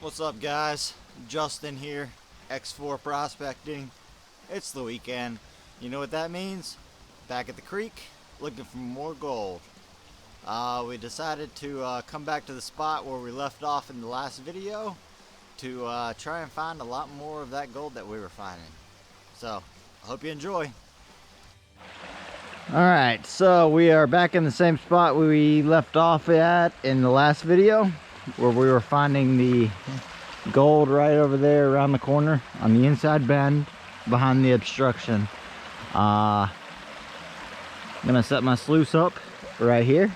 What's up, guys? Justin here, X4 Prospecting. It's the weekend. You know what that means? Back at the creek, looking for more gold. We decided to come back to the spot where we left off in the last video to try and find a lot more of that gold that we were finding. So, I hope you enjoy. Alright, so we are back in the same spot we left off at in the last video, where we were finding the gold right over there around the corner on the inside bend behind the obstruction. I'm gonna set my sluice up right here,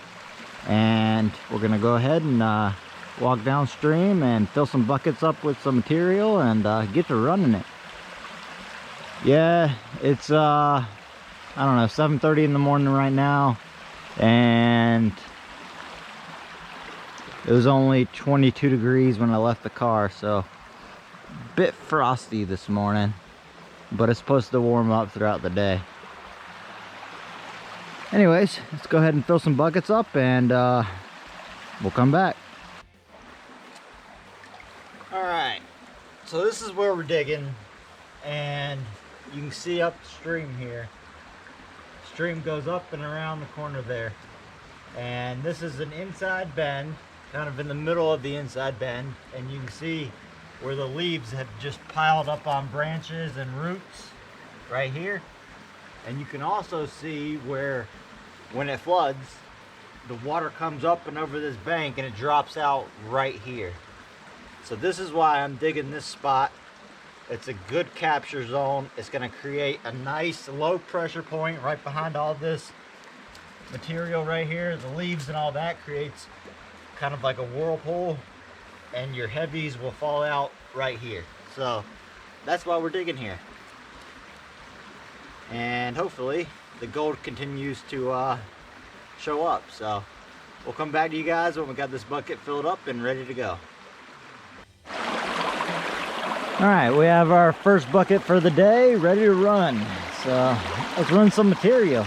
and we're gonna go ahead and walk downstream and fill some buckets up with some material and get to running it. Yeah, it's I don't know, 7:30 in the morning right now, and it was only 22 degrees when I left the car, so a bit frosty this morning, but it's supposed to warm up throughout the day. Anyways, let's go ahead and fill some buckets up, and we'll come back. Alright, so this is where we're digging, and you can see upstream here. Stream goes up and around the corner there, and this is an inside bend, kind of in the middle of the inside bend, and you can see where the leaves have just piled up on branches and roots right here. And you can also see where when it floods, the water comes up and over this bank and it drops out right here. So this is why I'm digging this spot. It's a good capture zone. It's going to create a nice low pressure point right behind all this material right here. The leaves and all that creates kind of like a whirlpool, and your heavies will fall out right here. So that's why we're digging here. And hopefully the gold continues to show up. So we'll come back to you guys when we got this bucket filled up and ready to go. Alright, we have our first bucket for the day ready to run. So let's run some material.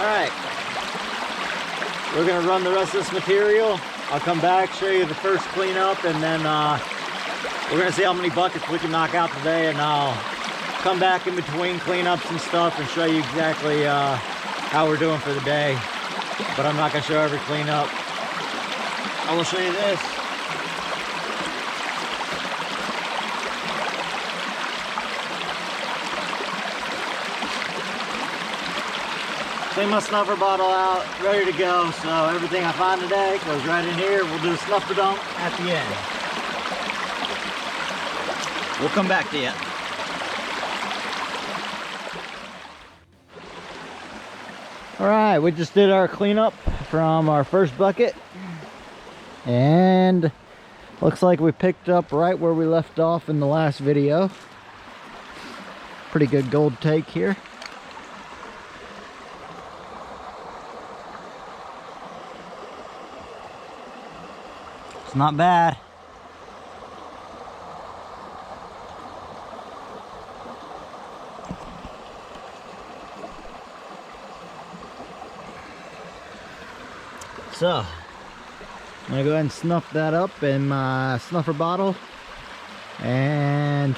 Alright, we're going to run the rest of this material. I'll come back, show you the first cleanup, and then we're going to see how many buckets we can knock out today, and I'll come back in between cleanups and stuff and show you exactly how we're doing for the day. But I'm not gonna show every cleanup. I will show you this. Clean my snuffer bottle out, ready to go. So everything I find today goes right in here. We'll do a snuffer dump at the end. We'll come back to you. All right, we just did our cleanup from our first bucket. And looks like we picked up right where we left off in the last video. Pretty good gold take here. It's not bad. So, I'm gonna go ahead and snuff that up in my snuffer bottle. And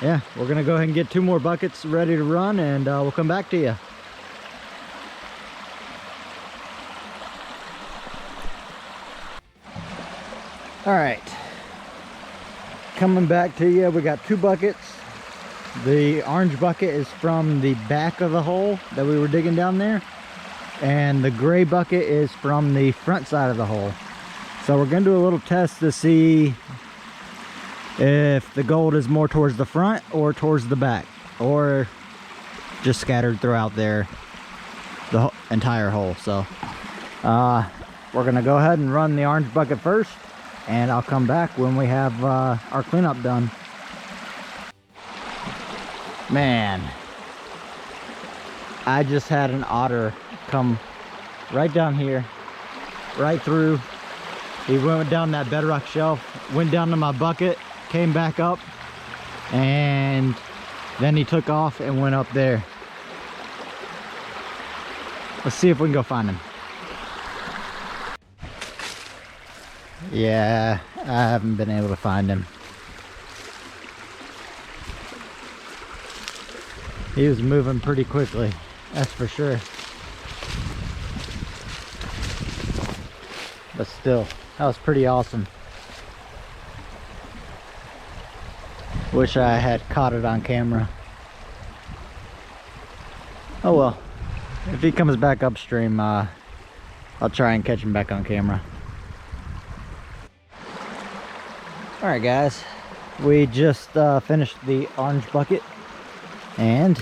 yeah, we're gonna go ahead and get 2 more buckets ready to run, and we'll come back to you. All right, coming back to you, we got 2 buckets. The orange bucket is from the back of the hole that we were digging down there, and the gray bucket is from the front side of the hole. So we're gonna do a little test to see if the gold is more towards the front or towards the back, or just scattered throughout there, the entire hole. So we're gonna go ahead and run the orange bucket first, and I'll come back when we have our cleanup done. Man, I just had an otter come right down here, right through. He went down that bedrock shelf, went down to my bucket, came back up, and then he took off and went up there. Let's see if we can go find him. Yeah, I haven't been able to find him. He was moving pretty quickly, that's for sure. But still, that was pretty awesome. Wish I had caught it on camera. Oh well, if he comes back upstream, I'll try and catch him back on camera. Alright guys, we just finished the orange bucket, and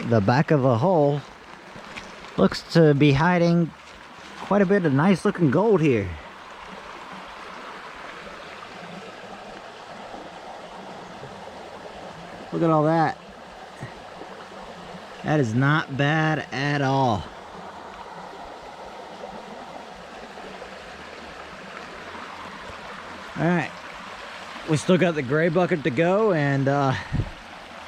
the back of the hole looks to be hiding quite a bit of nice looking gold here. Look at all that. That is not bad at all. Alright, we still got the gray bucket to go, and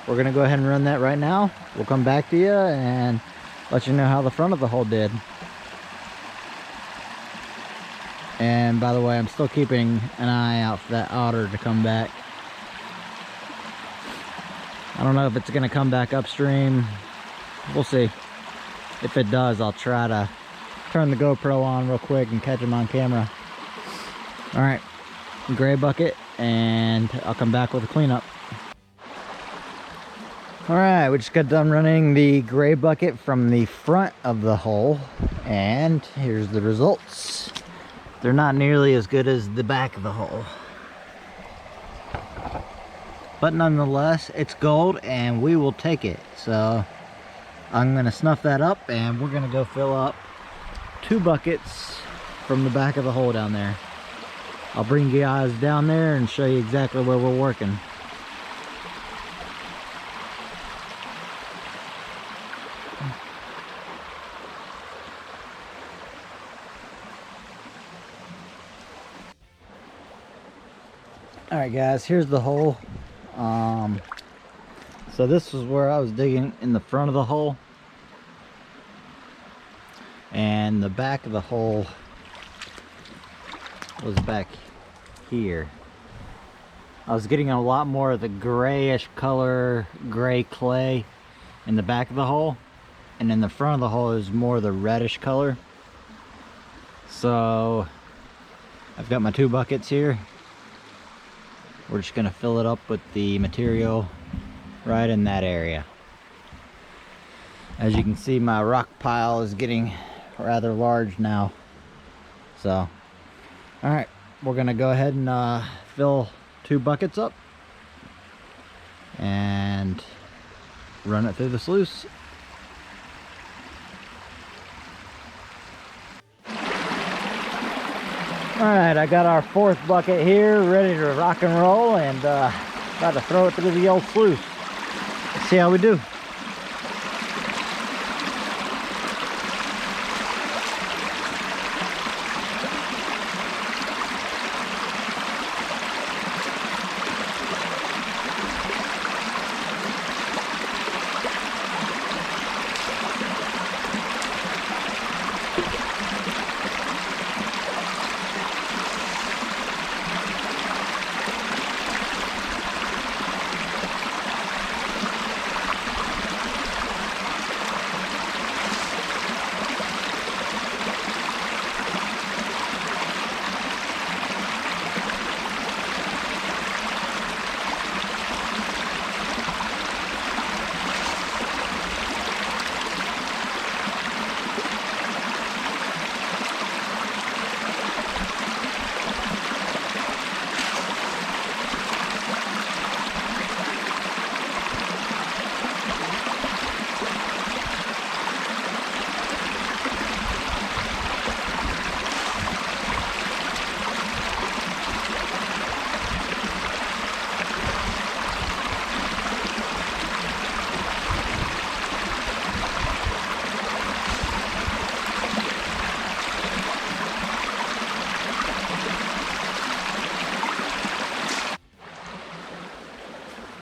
we're gonna go ahead and run that right now. We'll come back to you and let you know how the front of the hole did. And by the way, I'm still keeping an eye out for that otter to come back. I don't know if it's gonna come back upstream. We'll see. If it does, I'll try to turn the GoPro on real quick and catch him on camera. All right, gray bucket, and I'll come back with a cleanup. All right, we just got done running the gray bucket from the front of the hole, and here's the results. They're not nearly as good as the back of the hole, but nonetheless, it's gold and we will take it. So I'm gonna snuff that up, and we're gonna go fill up 2 buckets from the back of the hole down there. I'll bring you guys down there and show you exactly where we're working. Alright guys, here's the hole. So this was where I was digging in the front of the hole, and the back of the hole was back here. I was getting a lot more of the grayish color, gray clay in the back of the hole, and in the front of the hole is more of the reddish color. So I've got my 2 buckets here. We're just gonna fill it up with the material right in that area. As you can see, my rock pile is getting rather large now. So, all right, we're gonna go ahead and fill 2 buckets up and run it through the sluice. All right, I got our 4th bucket here ready to rock and roll, and about to throw it through the old sluice. Let's see how we do.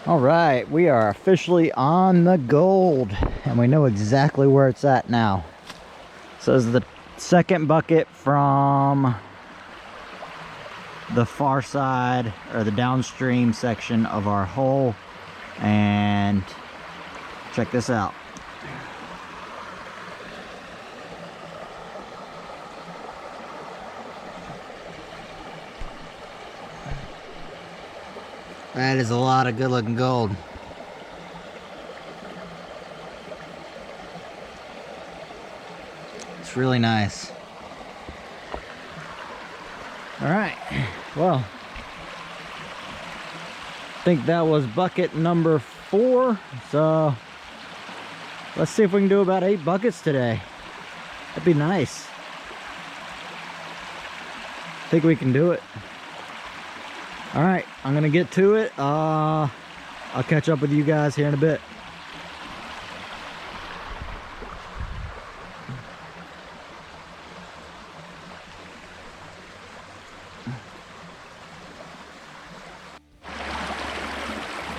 All right, we are officially on the gold, and we know exactly where it's at now. So this is the 2nd bucket from the far side, or the downstream section of our hole, and check this out. That is a lot of good looking gold. It's really nice. All right, well, I think that was bucket number 4. So let's see if we can do about 8 buckets today. That'd be nice. I think we can do it. All right, I'm gonna get to it. I'll catch up with you guys here in a bit.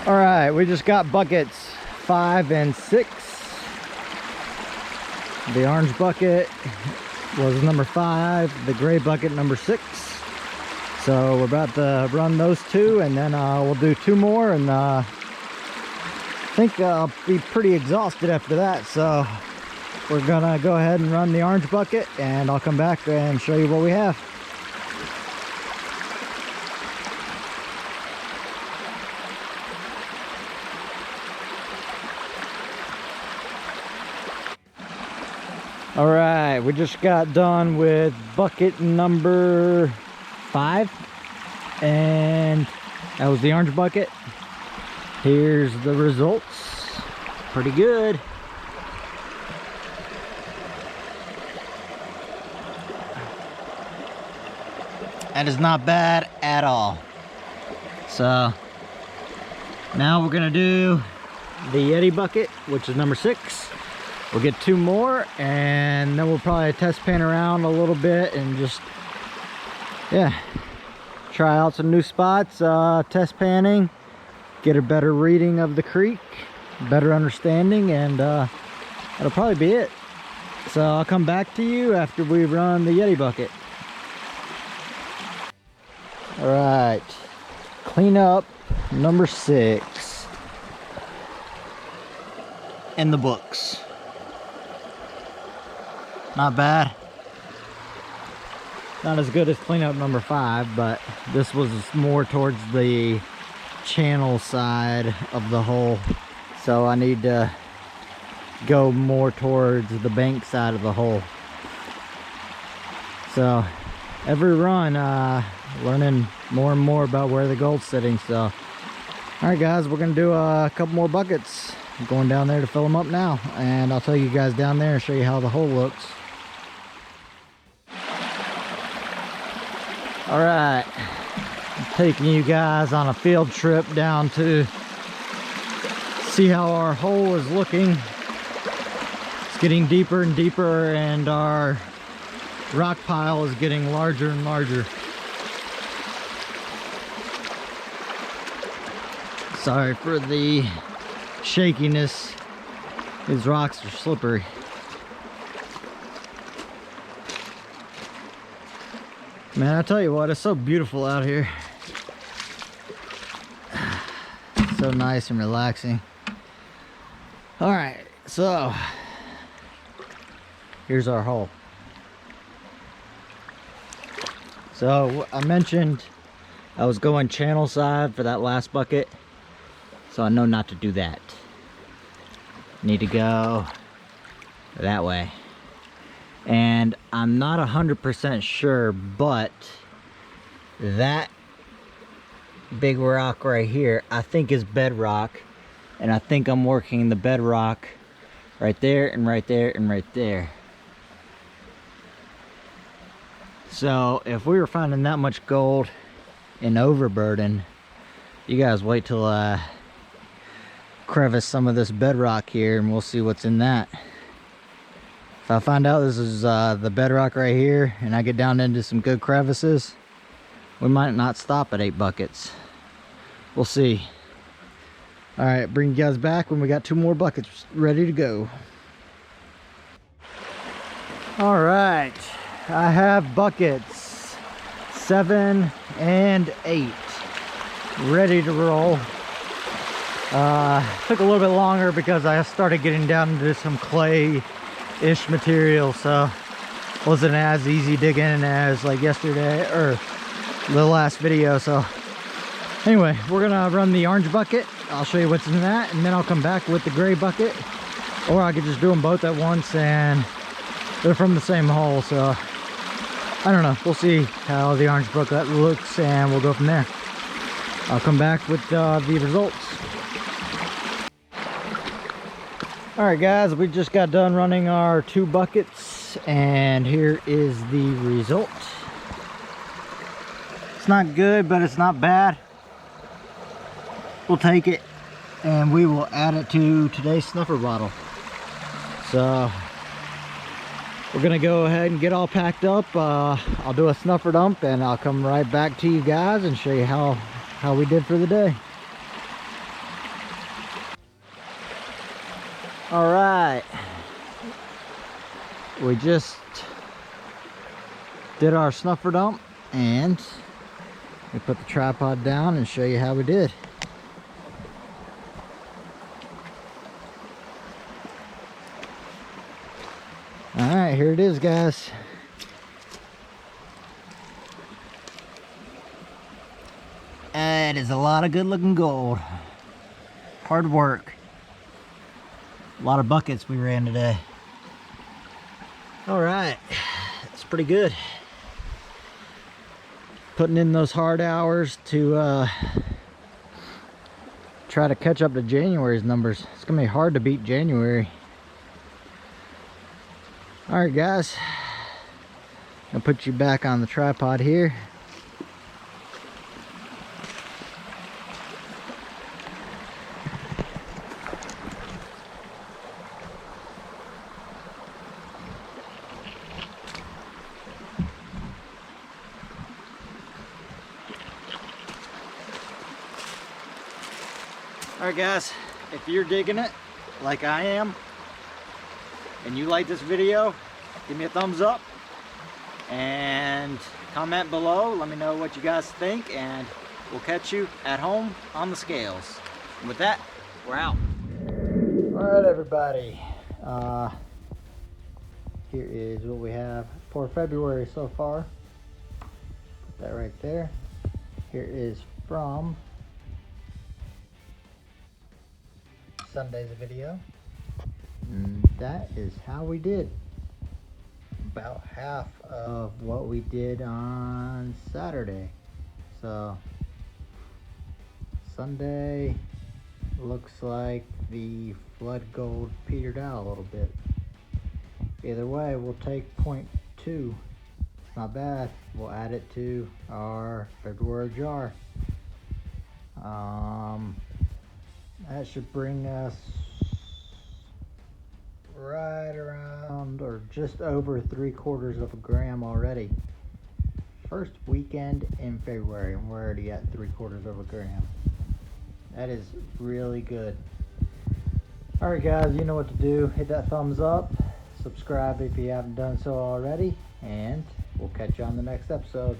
All right, we just got buckets 5 and 6. The orange bucket was number 5, the gray bucket number 6. So we're about to run those 2, and then we'll do 2 more, and I think I'll be pretty exhausted after that. So we're gonna go ahead and run the orange bucket, and I'll come back and show you what we have. All right, we just got done with bucket number 5, and that was the orange bucket. Here's the results. Pretty good. That is not bad at all. So now we're gonna do the Yeti bucket, which is number 6. We'll get 2 more, and then we'll probably test pan around a little bit and just, yeah, try out some new spots, test panning, get a better reading of the creek, better understanding, and that'll probably be it. So I'll come back to you after we run the Yeti bucket. All right, cleanup number 6 in the books. Not bad. Not as good as cleanup number 5, but this was more towards the channel side of the hole. So I need to go more towards the bank side of the hole. So every run, learning more and more about where the gold's sitting. So all right guys, we're gonna do a couple more buckets. I'm going down there to fill them up now, and I'll tell you guys down there and show you how the hole looks. All right, I'm taking you guys on a field trip down to see how our hole is looking. It's getting deeper and deeper, and our rock pile is getting larger and larger. Sorry for the shakiness. These rocks are slippery. Man, I tell you what, it's so beautiful out here. So nice and relaxing. All right, so here's our hole. So I mentioned I was going channel side for that last bucket, so I know not to do that. Need to go that way. And I'm not 100% sure, but that big rock right here I think is bedrock, and I think I'm working the bedrock right there and right there and right there. So if we were finding that much gold in overburden, you guys wait till I crevice some of this bedrock here and we'll see what's in that. If I find out this is the bedrock right here and I get down into some good crevices, we might not stop at 8 buckets. We'll see. All right, bring you guys back when we got 2 more buckets ready to go. All right, I have buckets 7 and 8 ready to roll. Took a little bit longer because I started getting down into some clay-ish material, so wasn't as easy digging as like yesterday or the last video. So anyway, we're gonna run the orange bucket. I'll show you what's in that, and then I'll come back with the gray bucket, or I could just do them both at once, and they're from the same hole. So I don't know, we'll see how the orange bucket looks and we'll go from there. I'll come back with the results. All right guys, we just got done running our 2 buckets, and here is the result. It's not good, but it's not bad. We'll take it, and we will add it to today's snuffer bottle. So we're gonna go ahead and get all packed up. I'll do a snuffer dump, and I'll come right back to you guys and show you how we did for the day. All right, we just did our snuffer dump, and we put the tripod down and show you how we did. All right, here it is, guys. That is a lot of good looking gold. Hard work. A lot of buckets we ran today. All right, it's pretty good. Putting in those hard hours to try to catch up to January's numbers. It's gonna be hard to beat January. All right guys, I'll put you back on the tripod here. Alright guys, if you're digging it like I am and you like this video, give me a thumbs up and comment below. Let me know what you guys think, and we'll catch you at home on the scales. And with that, we're out. Alright everybody, here is what we have for February so far. Put that right there. Here is from Sunday's video. And that is how we did. About half of what we did on Saturday. So Sunday looks like the flood gold petered out a little bit. Either way, we'll take 0.2. Not bad. We'll add it to our February jar. That should bring us right around or just over 3/4 of a gram already. First weekend in February, and we're already at 3/4 of a gram. That is really good. Alright guys, you know what to do. Hit that thumbs up, subscribe if you haven't done so already, and we'll catch you on the next episode.